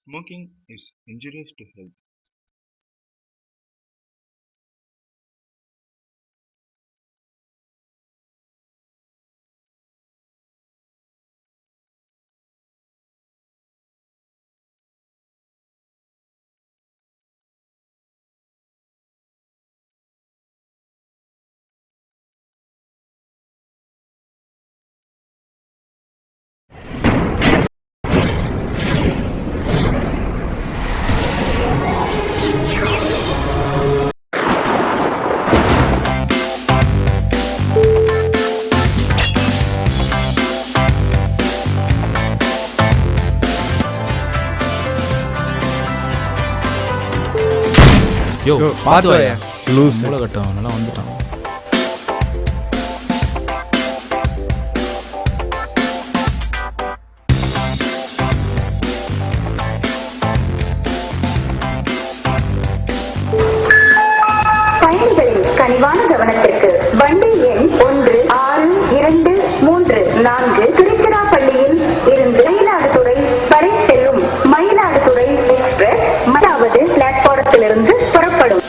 Smoking is injurious to health. யோ பார்த்து வாயா loose மூளை கட்டும் நல்லா வந்துட்டான். பயணிகளின் கனிவான கவனத்திற்கு வண்டி எண் 1623 திருச்சிராப்பள்ளியில் இருந்து மயிலாடுதுறை வரை செல்லும் மயிலாடுதுறை எக்ஸ்பிரஸ் முதலாவது பிளாட்பாரத்திலிருந்து புறப்படும்.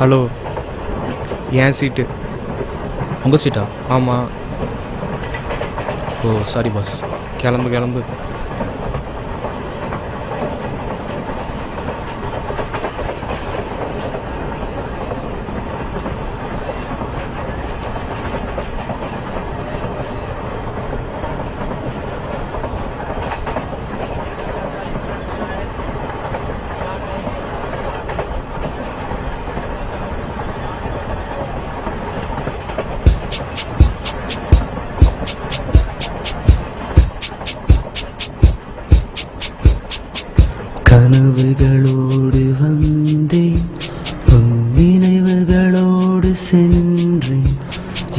ஹலோ, என் சீட்டு. உங்கள் சீட்டா? ஆமாம். ஓ சாரி பாஸ். கிளம்பு கிளம்பு. கனவுகளோடு வந்தேன், உன் நினைவுகளோடு சென்றேன்.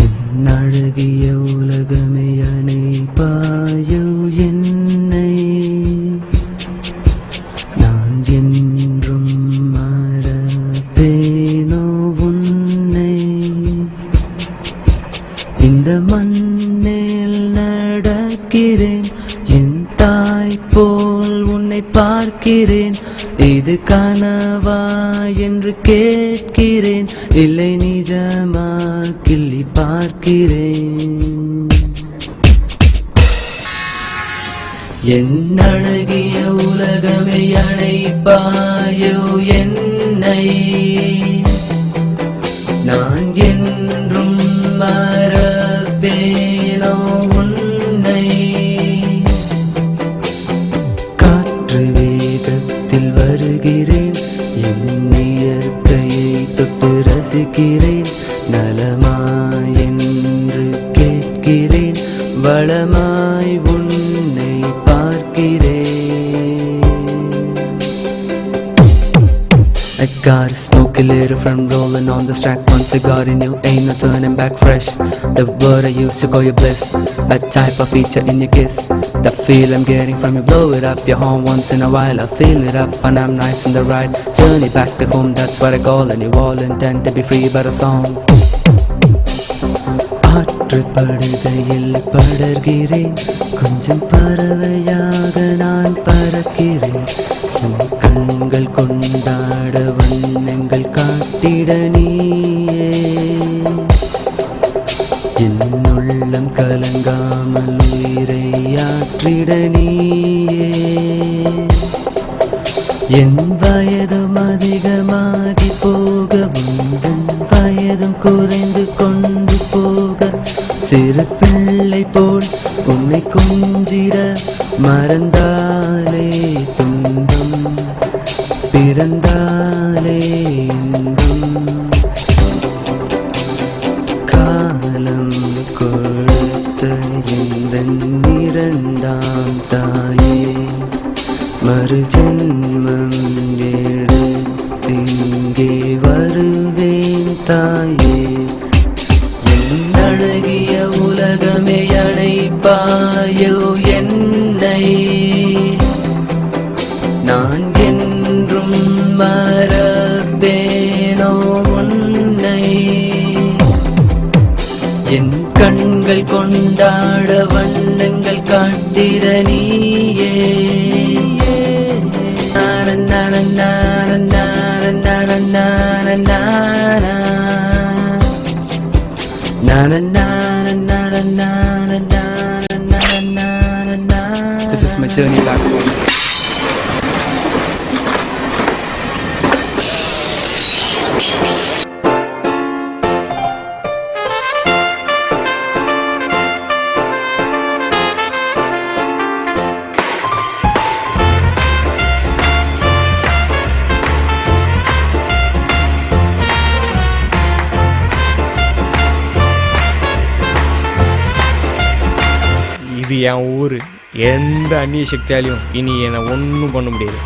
என் அழகிய உலகமே அணைப்பாயோ என்னை, நான் என்றும் மறப்பேனோ உன்னை. இந்த மண்ணில் நடக்கிறேன், என் தாய் போல் உன்னை பார்க்கிறேன். இது கனவா என்று கேட்கிறேன், இல்லை நிஜமா கிள்ளி பார்க்கிறேன். என் அழகிய உலகமே அணைப்பாயோ என்னை, நான் என்றும் மறப்பேனோ உன்னை. காற்று வேகத்தில் வருகிறேன், என் இயற்கையை தொட்டு ரசிக்கிறேன். நலமாய் என்று கேட்கிறேன், வளமாய் உன்னை பார்க்கிறேன். I gotta smoke a little from rolling on this track. Once I got in you, ain't no turning back. Fresh, the word I used to call you bliss. A type of feature in your kiss. The feel I'm getting from you, blow it up your horn once in a while. I feel it up and I'm nice in the ride. Journey back to home, that's what I call. And you all intend to be free but a song. ஆற்று படுகையில் படர்கிறேன், கொஞ்சம் பறவையாக நான் பறக்கிறேன். என் கண்கள் கொண்டாட வண்ணங்கள் காட்டிட நீயே, என் உள்ளம் கலங்காமல் உயிரை ஆற்றிட நீயே. என் வயதும் அதிகமாகி போக, உந்தன் வயதும் குறைந்து கொண்டு போக, சிறு பிள்ளை போல் உன்னை கொஞ்சிட மறந்தாலே துன்பம், பிறந்தாலே இன்பம். காலம் கொடுத்த இந்த இரண்டாம் தாயே, மறு ஜென்மம் ஏழு தாயே என் அழகிய உலகமே அழைப்பாயோ என்னை நான் என்றும் மறப்பேனோ உன்னை என் கண்கள் கொண்டாட வண்ணங்கள் காட்டிட நீயே This is my journey back home. இது என் ஊர். எந்த அந்நிய சக்தியாலையும் இனி என்னை ஒன்றும் பண்ண முடியாது.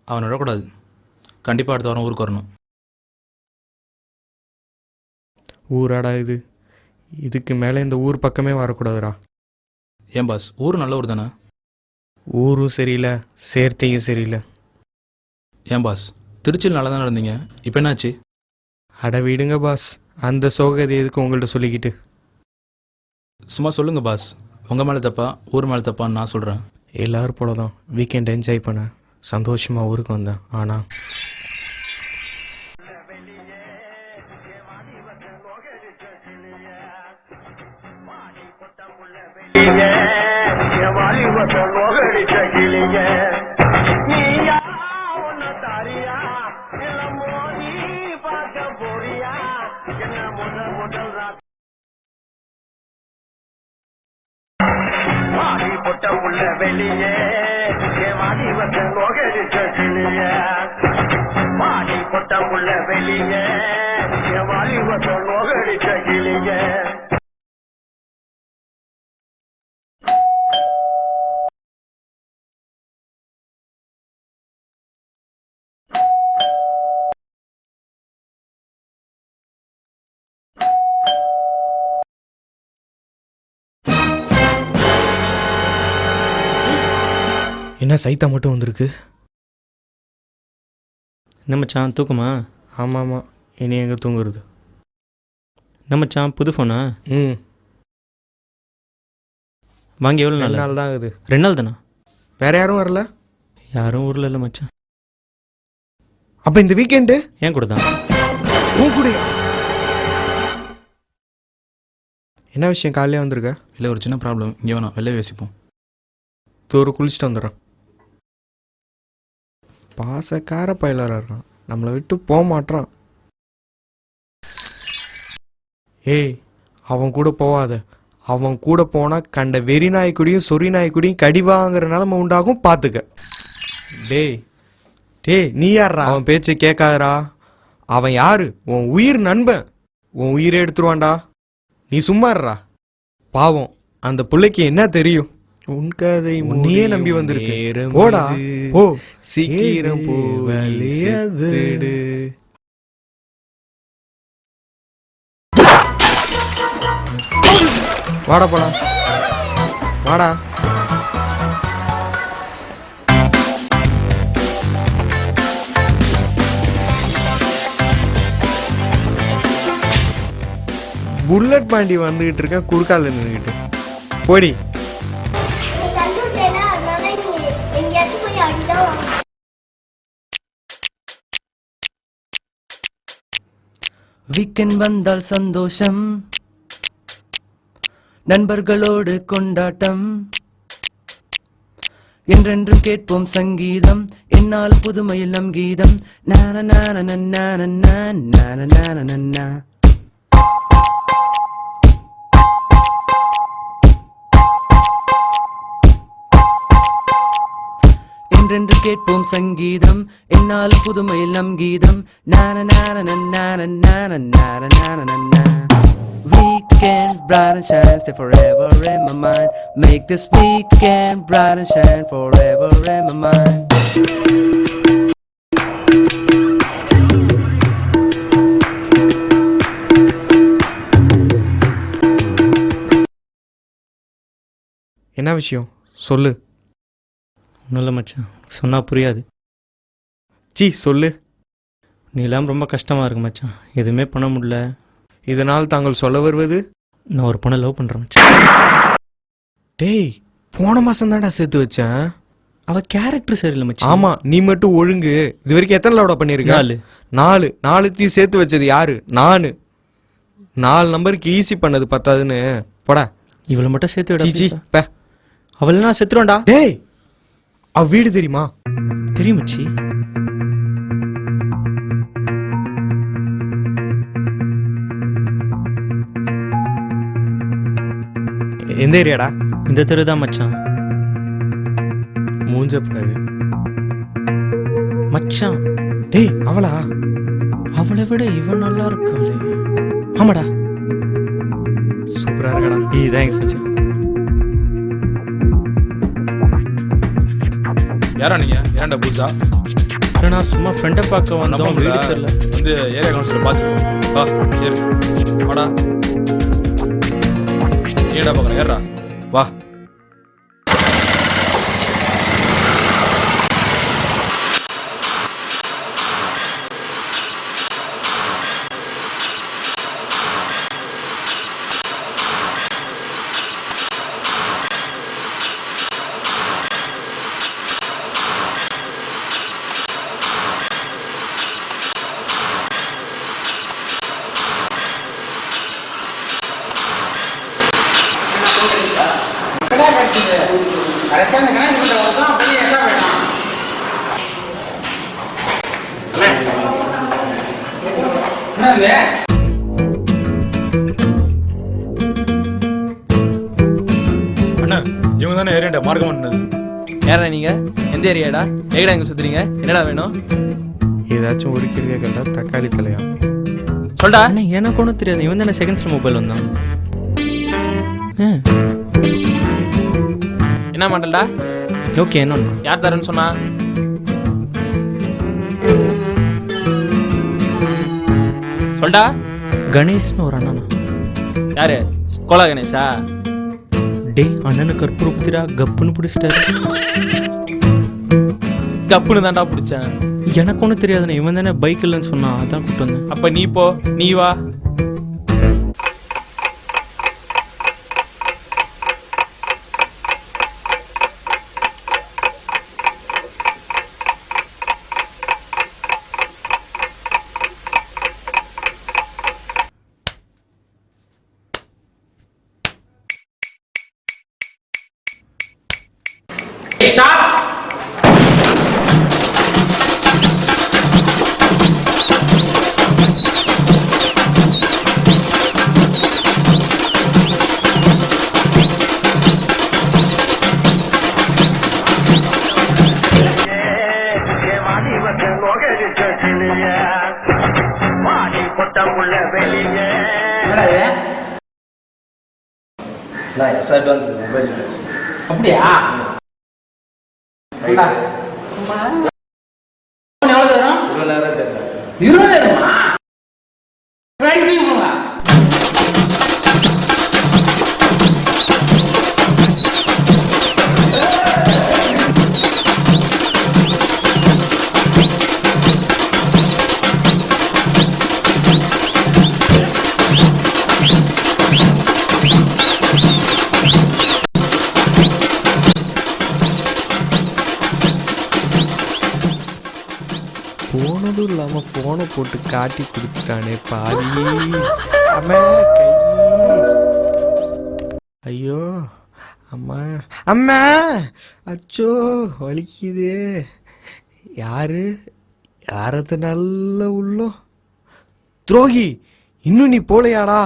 அவனை விடக்கூடாது. கண்டிப்பாக அடுத்த வாரம் ஊருக்கு வரணும். ஊராடா இது? இதுக்கு மேலே இந்த ஊர் பக்கமே வரக்கூடாதுடா. ஏன் பாஸ், ஊர் நல்ல ஊர் தானே? ஊரும் சரியில்லை, சேர்த்தையும் சரியில்லை. ஏன் பாஸ், திருச்சியில் நல்லா தானே இருந்தீங்க, இப்போ என்னாச்சு? அட விடுங்க பாஸ், அந்த சோகதை எதுக்கு உங்கள்கிட்ட சொல்லிக்கிட்டு. சும்மா சொல்லுங்கள் பாஸ். உங்கள் மேலே தப்பா ஊர் மேலே தப்பான்னு நான் சொல்கிறேன். எல்லோரும் போல தான் வீக்கெண்ட் என்ஜாய் பண்ண சந்தோஷமாக ஊருக்கு வந்தேன். ஆனால் வெளியே வாடி வந்த நோகடிச்ச கிளிய வாடி பொட்டம் உள்ள வெளியே வாடி வந்த நோகடிச்ச கிளிய என்ன சைத்தா மட்டும் வந்திருக்கு? என்ன மச்சான் தூக்குமா? ஆமாம் ஆமாம், இனி எங்கே தூங்குறது? என்ன மச்சான் புது ஃபோனா? வாங்கி எவ்வளோ 2 நாள் தான் ஆகுது. 2 நாள் தானா? வேற யாரும் வரல? யாரும் ஊரில் இல்லை மச்சான். அப்போ இந்த வீக்கெண்டு ஏன் கூட தான்? உன் கூடயா? என்ன விஷயம் காலையிலே வந்திருக்க? இல்லை, ஒரு சின்ன ப்ராப்ளம். இங்கே வேணாம், வெளில பேசிப்போம். தோறு குளிச்சுட்டு வந்துடுறேன். பாசக்கார பயிலாக இருக்கான், நம்மளை விட்டு போக மாட்டான். ஏய், அவன் கூட போவாத. அவன் கூட போனால் கண்ட வெறி நாய்க்குடியும் சொறி நாய்க்குடியும் கடி வாங்குற நிலமை உண்டாகும், பார்த்துக்க. டேய் டேய், நீ யாரா? அவன் பேச்சை கேட்காதரா. அவன் யாரு? உன் உயிர் நண்பன். உன் உயிரை எடுத்துருவான்டா. நீ சும்மா இருடா. பாவம், அந்த பிள்ளைக்கு என்ன தெரியும்? உன் கதை நீயே நம்பி வந்திருக்கு. போடா போ, சீக்கிரம் போ, விளையாடு. வாடா போடா, வாடா. புல்லட் பாண்டி வந்துகிட்டு இருக்கேன், குறுக்கால நின்றுக்கிட்டு. போடி. வீக்கெண்ட் வந்தால் சந்தோஷம், நண்பர்களோடு கொண்டாட்டம், என்றென்றும் கேட்போம் சங்கீதம், என்னால் புதுமையில் நம் கீதம். நான நான நான நான நான நான. ஒன்றென்று கேட்போம் சங்கீதம் என்னால் புதுமையில் நம் கீதம் நான நான நான நான நான நான நான Weekend bright and shine, stay forever in my mind. Make this weekend bright and shine forever in my mind. என்ன விஷயம் சொல்லு. ஒன்றும் இல்லை மச்சான், சொன்னால் புரியாது. சொல்லு. நீலாம் ரொம்ப கஷ்டமாக இருக்கு மச்சான், எதுவுமே பண்ண முடியல. இதனால் தாங்கள் சொல்ல வருவது? நான் ஒரு பொண்ணை லவ் பண்ணுறேன் மச்சான். டேய், போன மாசம் தான்டா சேர்த்து வச்சேன். அவள் கேரக்டர் சரியில்லை மச்சான். ஆமா, நீ மட்டும் ஒழுங்கு. இது வரைக்கும் எத்தனை லவ்டா பண்ணிருக்க? 4. 4 சேர்த்து வச்சது யாரு? நானு. 4 நம்பருக்கு ஈஸி பண்ணது பத்தாதுன்னு போடா. இவளை மட்டும் சேர்த்து சீச்சி விட. பே. அவள் நான் செத்துருவேன்டா. டேய், அவ வீடு தெரியுமா? தெரியும் மச்சி. எந்த ஏரியாடா? இந்த தெரு தான் மச்சான். மூஞ்ச பாரு மச்சான். டேய், அவளா? அவளை விட இவன் நல்லா இருக்காளே. ஆமாடா, சூப்பரா இருக்கடா. தேங்க்ஸ் மச்சான். யாரா நீங்க? ஏன்டா பூசா? இல்லை, நான் சும்மா ஃப்ரெண்டை பார்க்க வந்தோம். வீடு தெரியல. வந்து ஏரியா கவுன்சிலர் பார்த்துக்கோ. வா சரி வாடா. ஏடா பார்க்குறேன், ஏறா வா. அண்ணா, இவங்க தானே ஏரியாடா மார்க்கம் பண்ணது. யாரா நீங்க? எந்த ஏரியாடா? எங்கடா இங்க சுத்துறீங்க? என்னடா வேணும்? ஏதாச்சும் ஒரு கேள்வியை கேட்டா தக்காளி தலையா? சொல்டா. அண்ணா, எனக்கு ஒன்றும் தெரியாது. இவன் தானே செகண்ட்ஸில் மொபைல் வந்தான். என்ன மாட்டல்டா? ஓகே, என்ன யார் தரேன்னு சொன்னா? சொல்டா. கணேஷ்னு ஒரு அண்ணா. யாரு? கோலா கணேஷா? டே, அண்ணனு கற்பூர புத்திரா கப்புன்னு பிடிச்சிட்டாரு. கப்புன்னு தான்டா பிடிச்சேன். எனக்கு ஒன்றும் தெரியாதுண்ணே. இவன் தானே பைக் இல்லைன்னு சொன்னான், அதான் கூப்பிட்டு வந்தேன். அப்ப நீ போ, நீ வா. அப்படியா? எவ்வளவு தரும்? 20,000. போனதும் இல்லாம போனை போட்டு காட்டி கொடுத்துட்டானே பாவி. அம்மா கை. ஐயோ அம்மா, அம்மா, அச்சோ வலிக்குது. யாரு? யாரது? நல்ல உள்ளம். துரோகி, இன்னும் நீ போலையாடா?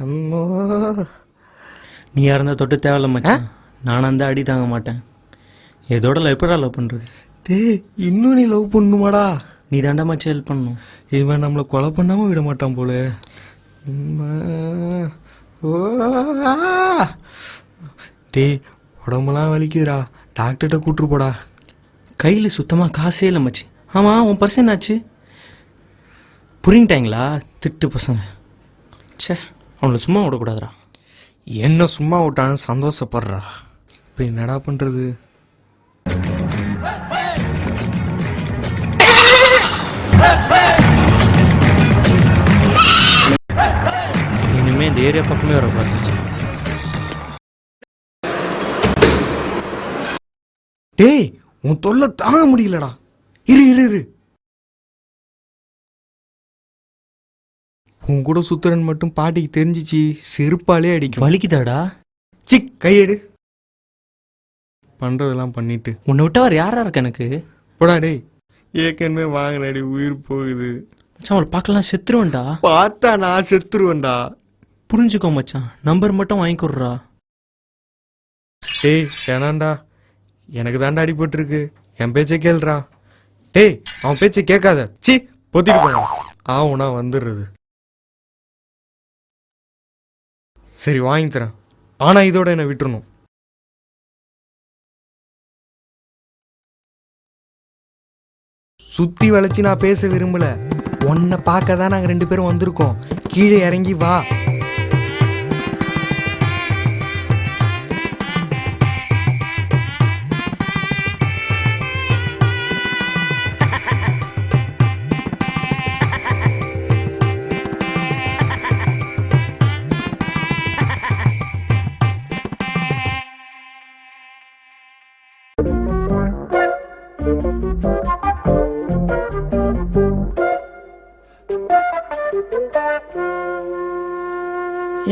அம்மோ. நீ இருந்தால் தொட்டு தேவையில்ல மச்சான். நானும் அந்த அடி தாங்க மாட்டேன். எதோட எப்படா லவ் பண்ணுறது? டேய் இன்னும் நீ லவ் பண்ணுமாடா? நீ தாண்டா மச்சான் ஹெல்ப் பண்ணணும். இவன் நம்மளை கொலை பண்ணாமல் விட மாட்டான் போல. அம்மா. ஓ ஆ. டேய் உடம்புலாம் வலிக்குதுடா, டாக்டர்கிட்ட கூப்பிட்டு போடா. கையில் சுத்தமாக காசே இல்லை மச்சி. ஆமாம், உன் பர்ஸ் என்னாச்சு? புரிஞ்சிட்டாங்களா திட்டு பசங்க? சே, அவங்கள சும்மா விடக்கூடாதுடா. என்ன சும்மா விட்டான்னு சந்தோஷப்படுறா. இப்போ என்னடா பண்ணுறது? இனிமே இந்த ஏரியா பக்கமே வரக்கூடாது மச்சி. டேய் உன் தொல்லை தாங்க முடியலடா. இரு இரு இரு. உன் கூட சுத்துறன் மட்டும் பாட்டிக்கு தெரிஞ்சிச்சு செருப்பாலே அடிக்கும். வலிக்குதாடா? சிக் கையெடு. பண்றதெல்லாம் பண்ணிட்டு உன்னை விட்டா வேறு யாரா இருக்க எனக்கு? போடா டேய். ஏற்கனவே வாங்கினடி உயிர் போகுது மச்சான். அவளை பார்க்கலாம் செத்துருவேன்டா. பார்த்தா நான் செத்துருவேன்டா. புரிஞ்சுக்கோ மச்சான், நம்பர் மட்டும் வாங்கிக்கொடுறா. டேய் வேணாண்டா, எனக்கு தாண்டா அடிபட்டுருக்கு. என் பேச்சை கேளுடா. டேய் அவன் பேச்சை கேட்காத. சி பொத்திட்டு போனா ஆவுனா வந்துடுறது. சரி வாங்கி தரேன், ஆனா இதோட என்னை விட்டுறணும். சுத்தி வளைச்சு நான் பேச விரும்பல. உன்னை பார்க்க தான் நாங்க 2 பேரும் வந்திருக்கோம். கீழே இறங்கி வா.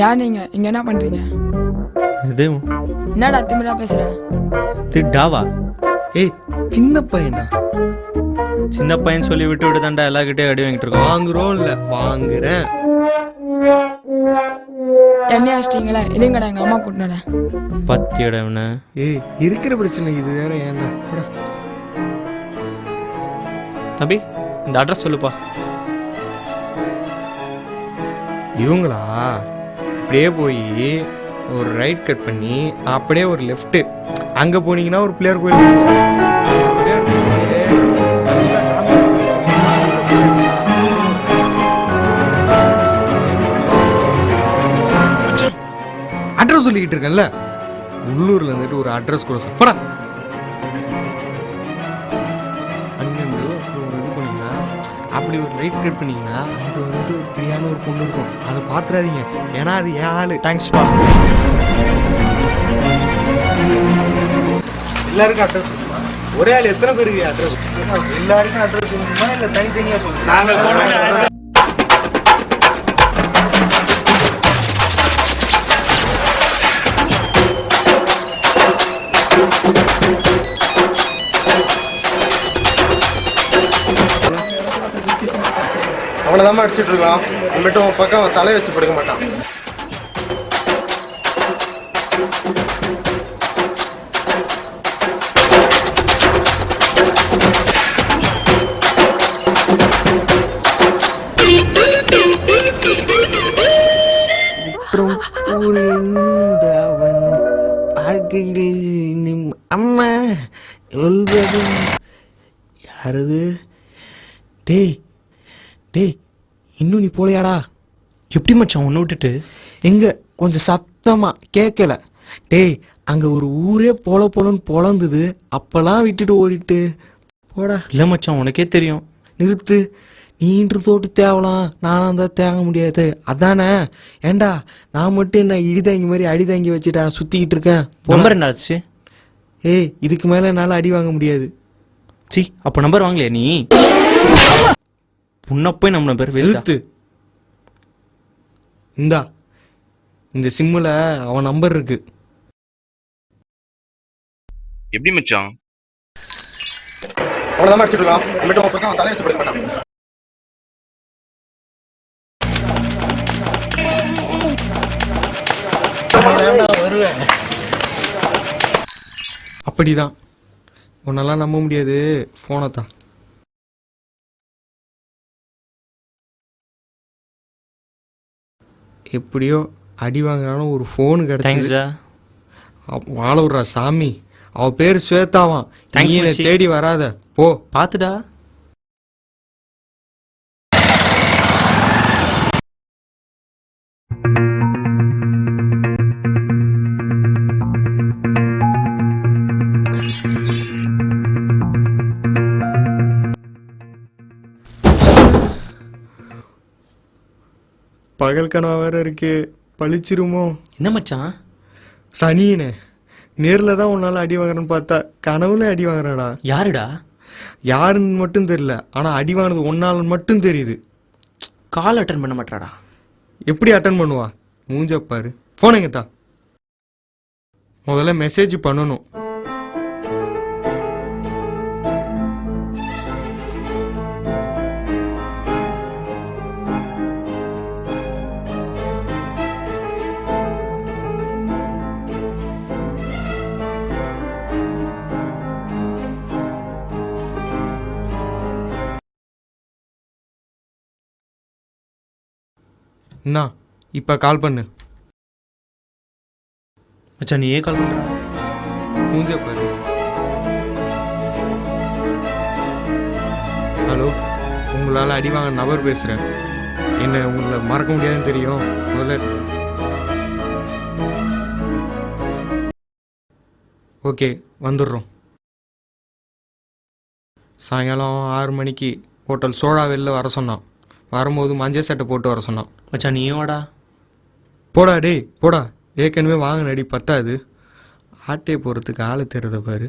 யார் நீங்க? இங்க என்ன பண்றீங்க? இது என்னடா திமிரா பேசுற? திட்டாவா? ஏய் சின்ன பையன்டா. சின்ன பையன் சொல்லி விட்டு விட்டு தாண்டா எல்லார்கிட்டயும் அடி வாங்கிட்டு இருக்கோம். வாங்குறோம் இல்ல வாங்குறேன். என்ன ஆச்சிட்டீங்களா? இல்லைங்கடா, எங்க அம்மா கூட்டினட. பத்தியட இவனை. ஏய் இருக்கிற பிரச்சனை இது வேற. ஏன்டா போடா. தம்பி இந்த அட்ரஸ் சொல்லுப்பா. இவங்களா? அப்படியே போய் ஒரு ரைட் கட் பண்ணி அப்படியே ஒரு லெஃப்ட். அங்க போனீங்கன்னா ஒரு பிள்ளையார் கோயில். பிள்ளையார் கோயில் நல்ல சாமி. அட்ரஸ் சொல்லிக்கிட்டு இருக்கேன்ல, உள்ளூர்ல இருந்துட்டு ஒரு அட்ரஸ் கூட சொல்லப்படா. அங்கிருந்து ஒரு இது பண்ணீங்கன்னா அப்படி ஒரு ரைட் கட் பண்ணீங்கன்னா அங்க வந்துட்டு ஒரு பிரியான ஒரு பொண்ணு இருக்கும். அதை பாத்துறாதீங்க, ஏன்னா அது என் ஆளு. தேங்க்ஸ்பா. எல்லாருக்கும் அட்ரஸ் ஒரே ஆள் எத்தனை பேருக்கு அட்ரஸ்? எல்லாருக்கும் அட்ரஸ் சொல்லணுமா இல்ல தனித்தனியா சொல்லணும்? அவ்வளவுதான் அடிச்சுட்டு இருக்கலாம். மட்டும் உன் பக்கம் அவன் தலையை வச்சு படுக்க மாட்டான். அம்மா சொல்வது யாரது? டேய் டேய் இன்னும் நீ போலையாடா? எப்படி மச்சான் உன்னை விட்டுட்டு? எங்க கொஞ்சம் சத்தமா கேட்கல. டேய் அங்க ஒரு ஊரே போலன்னு பொழந்தது. அப்பெல்லாம் விட்டுட்டு ஓடிட்டு போடா. இல்லை மச்சான் உனக்கே தெரியும். நிறுத்து. நீன்று தோட்டு தேவலாம், நானும் தான் தேங்க முடியாது அதானே? ஏண்டா நான் மட்டும் என்ன இடிதாங்கி மாதிரி அடிதாங்கி வச்சுட்டா சுத்திக்கிட்டு இருக்கேன். நம்பர் என்ன ஆச்சு? ஏய் இதுக்கு மேல என்னால அடி வாங்க முடியாது. சி அப்போ நம்பர் வாங்கலையா நீ? உன்ன போய் நம்ம பேர் நிறுத்து. இந்தா இந்த சிம்முல அவன் நம்பர் இருக்கு. எப்படி மச்சான்? அவ்வளவுதான் அடிச்சுட்டு மட்டும் உன் பக்கம் தலையை வச்சு படுக்க மாட்டான். போட்டுருவேன். அப்படிதான். உன்னெல்லாம் நம்ப முடியாது. ஃபோனை தான். எப்படியோ அடி வாங்கினாலும் ஒரு ஃபோனு கிடைச்சது. தேங்க்ஸ்டா. வாழ விட்றா சாமி. அவ பேர் ஸ்வேதாவான். Thanks, நீ என்னை மச்சி. தேடி வராத போ. பார்த்துடா. பகல் கனவா வேற இருக்கு. பழிச்சிருமோ? என்ன மச்சான்? சனியனே, நேரில் தான் உன்னால அடி வாங்குறேன்னு பார்த்தா கனவுல அடி வாங்குறடா. யாருடா? யாருன்னு மட்டும் தெரியல, ஆனா அடி வாங்கினது ஒன்னால மட்டும் தெரியுது. கால் அட்டன் பண்ண மாட்டாடா. எப்படி அட்டன் பண்ணுவா? மூஞ்ச பாரு. போன் எங்கத்தா? முதல்ல மெசேஜ் பண்ணணும். என்ன இப்ப கால் பண்ணு. மச்சான் நீயே கால் பண்றா. மூஞ்ச பாரு. ஹலோ, உங்களால அடி வாங்க நபர் பேசுறேன். என்ன உங்களை மறக்க முடியாதுன்னு தெரியும். முதல்ல ஓகே வந்துடுறோம். சாயங்காலம் 6 மணிக்கு ஹோட்டல் சோழா வெளில வர சொன்னான். வரும்போது மஞ்சள் சட்டை போட்டு வர சொன்னான். மச்சான் நீயும் வாடா. போடா டேய் போடா. ஏற்கனவே வாங்கின அடி பத்தாது. ஆட்டையை போகிறதுக்கு ஆளு தெரியுத பாரு.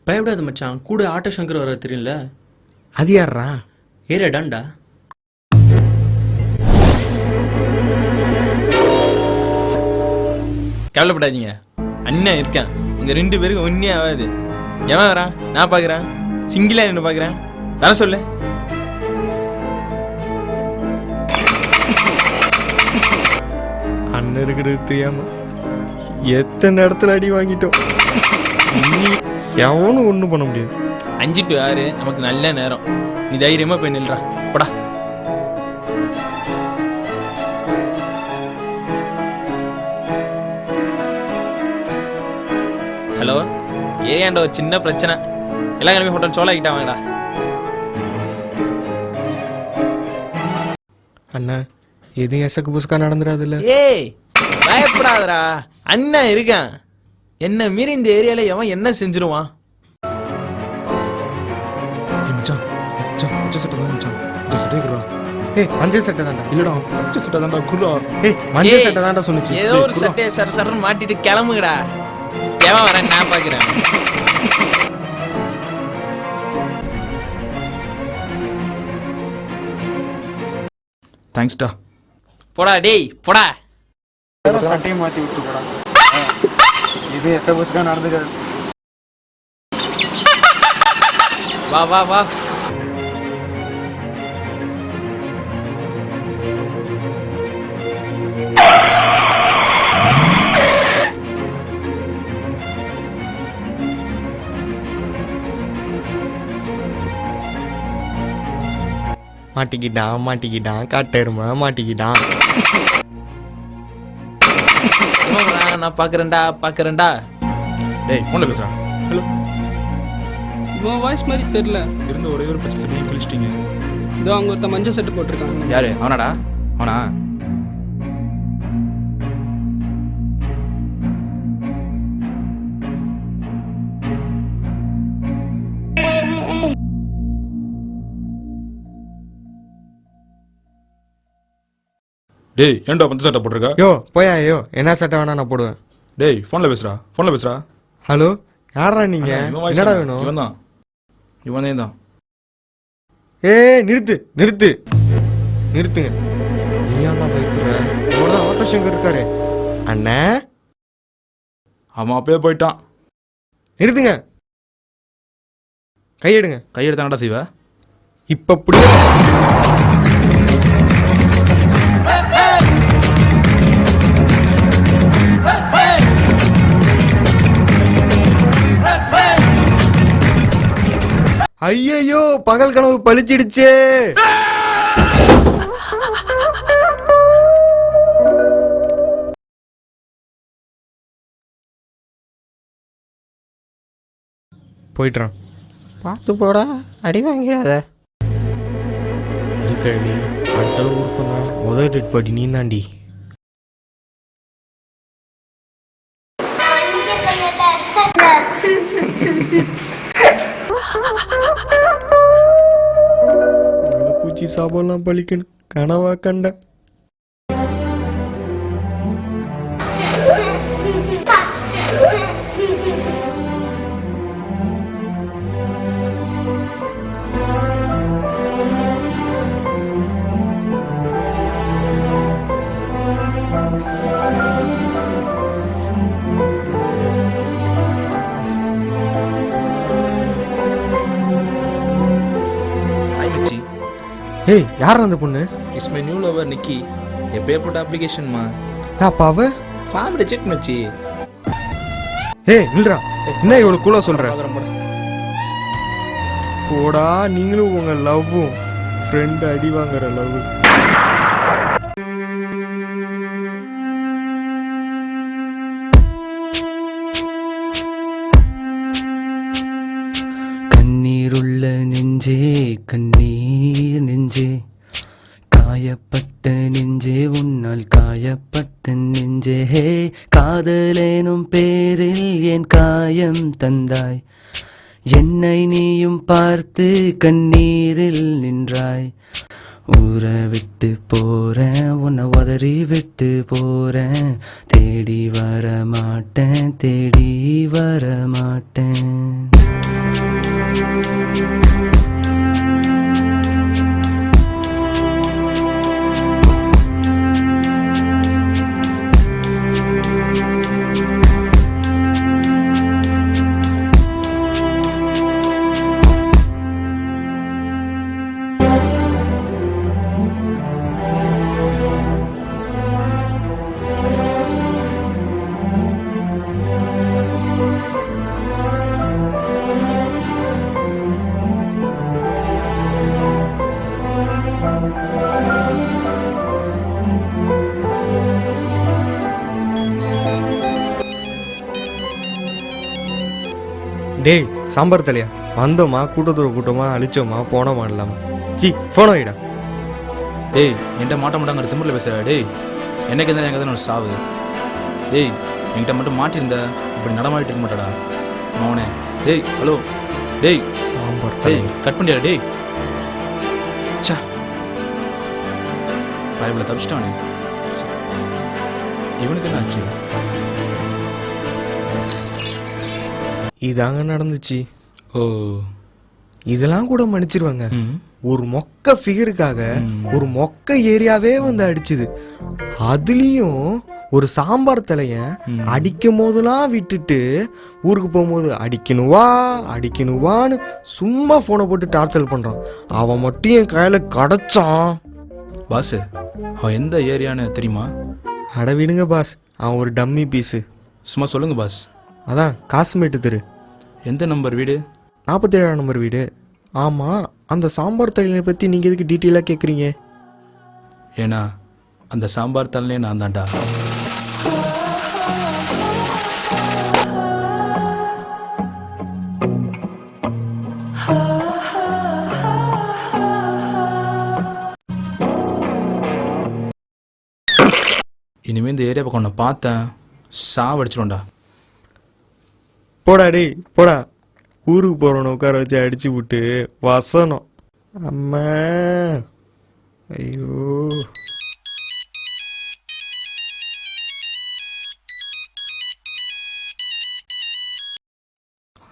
பயப்படாத மச்சான், கூட ஆட்டோ சங்கர் வர தெரியல. அது யாரா? ஏறடாண்டா. கவலைப்படாதீங்க, அண்ணன் இருக்கேன். உங்க 2 பேருக்கும் ஒன்னே ஆகாது. எவன் வரான்? நான் பாக்குறேன். சிங்கிளா நின்று பாக்குறேன். வர சொல்லு. அண்ணன் இருக்கிறது தெரியாம எத்தனை இடத்துல அடி வாங்கிட்டோம். எவனும் ஒன்றும் பண்ண முடியாது. 5 to 6 நமக்கு நல்ல நேரம். நீ தைரியமா போய் நில்றா. போடா. ஹலோ, ஏரியாண்ட ஒரு சின்ன பிரச்சனை. எல்லாம் கிளம்பி ஹோட்டல் சோழா கிட்ட வாங்கடா. அண்ணா எதுவும் எசக்கு புசுக்கா நடந்துடாதுல்ல? ஏய் பயப்படாதடா, அண்ணன் இருக்கான். என்ன மீறி இந்த ஏரியால எவன் என்ன செஞ்சிருவான்? மச்சான் மச்சான் பச்சை சட்டை தான் மச்சான். பச்சை சட்டையை குடுறா. ஏய் மஞ்சள் சட்டை தான்டா. இல்லடா பச்சை சட்டை தான்டா குடுறா. ஏய் மஞ்சள் சட்டை தான்டா சொன்னிச்சு. ஏதோ ஒரு சட்டையை சரன்னு மாட்டிட்டு கிளம்புங்கடா. எவன் வரேன் நான் பாக்குறேன். தேங்க்ஸ்டா. போடா டேய் போடா. சட்டையை மாற்றி விட்டு போடா. இது எசபுசுக்கா நடந்துக்காது. வா வா வா. மாட்டிக்கிட்டான் காட்டெருமை மாட்டிக்கிட்டான். நான் பாக்குறேன்டா. டேய் ஃபோனில் பேசுகிறா. ஹலோ, உன் வாய்ஸ் மாதிரி தெரியல. இருந்த ஒரே ஒரு பச்சை சட்டையும் கிழிச்சிட்டிங்க. இதோ அவங்க ஒருத்த மஞ்சள் சட்டை போட்டிருக்காங்க. யாரு? அவனாடா? அவனா? டேய் ஏன்டா பச்சை சட்டை போட்டிருக்கா? யோ போயா என்ன சட்டை வேணா நான் போடுவேன். டேய் ஃபோனில் பேசுகிறா. ஹலோ, யாரா நீங்க? என்னடா வேணும்? இவனே தான். நிறுத்துங்க. நீ ஏன்டா பயப்படுற? அவ்வளோதான் ஆட்டோ சங்கர் இருக்காரு. அண்ணா அவன் அப்பயே போயிட்டான். நிறுத்துங்க. கையெடுங்க. கையெடுத்தானடா செய்வ. இப்ப புடி. ஐயையோ பகல் கனவு பளிச்சிடுச்சே. போயிட்டுறான். பார்த்து போடா, அடி வாங்கிடாத. இருக்கழி அடுத்த ஊருக்கு முதல் டெட் பாடி நீ தாண்டி. பூச்சி சாபம்லாம் பழிக்கணும் கனவா கண்ட. ஏய் யார் அந்த பொண்ணு? இஸ் மை நியூ லவர் நிக்கி. எப்பயே போட்ட அப்ளிகேஷன்மா. அப்பாவ ஃபார்ம் ரிஜெக்ட் மச்சி. ஏய் நில்றா, என்ன இவ்வளவு கூலா சொல்ற? போடா, நீங்களும் உங்க லவ்வும் ஃப்ரெண்ட் அடி வாங்குற லவ். கண்ணீருள்ள நெஞ்சே கண்ணீர் நெஞ்சே, காயப்பட்ட நெஞ்சே உன்னால் காயப்பட்ட நெஞ்சே, காதலேனும் பேரில் என் காயம் தந்தாய், என்னை நீயும் பார்த்து கண்ணீரில் நின்றாய். ஊரை விட்டு போறேன், உன்னை உதறி விட்டு போறேன், தேடி வர மாட்டேன், தேடி வர மாட்டேன். டேய் சாம்பார் தலையா, வந்தோமா கூட்டத்தோட கூட்டமா அழிச்சோமா போனோமா இல்லாம சி போனோ வைடா. டேய் என்கிட்ட மாட்ட மாட்டாங்கிற திமிரில் பேசுறா. டேய் என்னைக்கு இருந்தாலும் எங்கே தானே சாவு. டேய் என்கிட்ட மட்டும் மாட்டிருந்த இப்படி நடமாடிட்டு இருக்க மாட்டாடா மவனே. டேய் ஹலோ டேய் சாம்பார் டேய் கட் பண்ணியா டேய். சா பைபிள தப்பிச்சிட்டானே. இவனுக்கு என்ன ஆச்சு? இதாங்க நடந்துச்சு. ஓ இதெல்லாம் கூட மன்னிச்சிருவாங்க. ஒரு மொக்க ஃபிகருக்காக ஒரு மொக்க ஏரியாவே வந்து அடிச்சுது. அதுலயும் ஒரு சாம்பார் தலையன் அடிக்கும் போதெல்லாம் விட்டுட்டு ஊருக்கு போகும்போது அடிக்கணுவான்னு சும்மா போனை போட்டு டார்ச்சர் பண்றான். அவன் மட்டும் என் கையில கிடைச்சான். பாஸ் அவன் எந்த ஏரியான்னு தெரியுமா? அட விடுங்க பாஸ், அவன் ஒரு டம்மி பீஸு. சும்மா சொல்லுங்க பாஸ். அதான் காசுமேட்டு தெரு. எந்த நம்பர் வீடு? 47ஆம் நம்பர் வீடு. ஆமாம், அந்த சாம்பார் தலையை பற்றி நீங்கள் எதுக்கு டீட்டெயிலாக கேட்குறீங்க? ஏன்னா அந்த சாம்பார் தலையே நான் தான்டா. இனிமேல் இந்த ஏரியா பக்கம் நான் பார்த்தேன் சாவடிச்சிடும்டா. போடா டேய் போடா, ஊருக்கு போகிறவனை உட்கார வச்சு அடிச்சு விட்டு வசனம். அம்மா ஐயோ.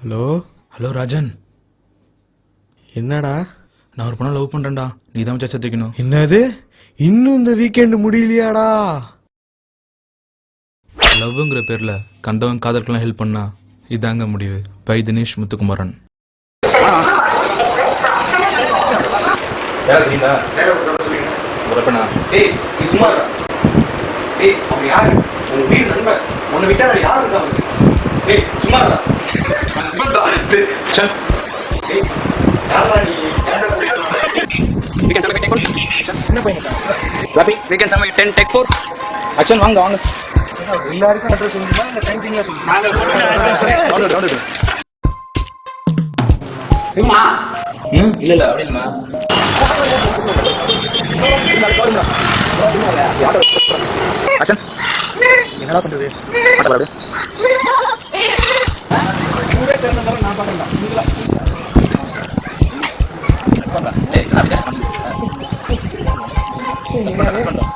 Hello hello Rajan. என்னடா? நான் ஒரு பொண்ணை லவ் பண்ணுறேன்டா, நீ தான் வச்சா சேர்த்துக்கணும். என்னது, இன்னும் இந்த வீக்கெண்டு முடியலையாடா? லவ்ங்கிற பேரில் கண்டவன் காதலுக்கெல்லாம் ஹெல்ப் பண்ணா இதாங்க முடிவு. பை தினேஷ் முத்துக்குமரன். ஆக்ஷன் வாங்க வாங்க இல்ல இல்ல அப்படி இல்லைண்ணா ஆக்ஷன் என்னடா பண்றது நான்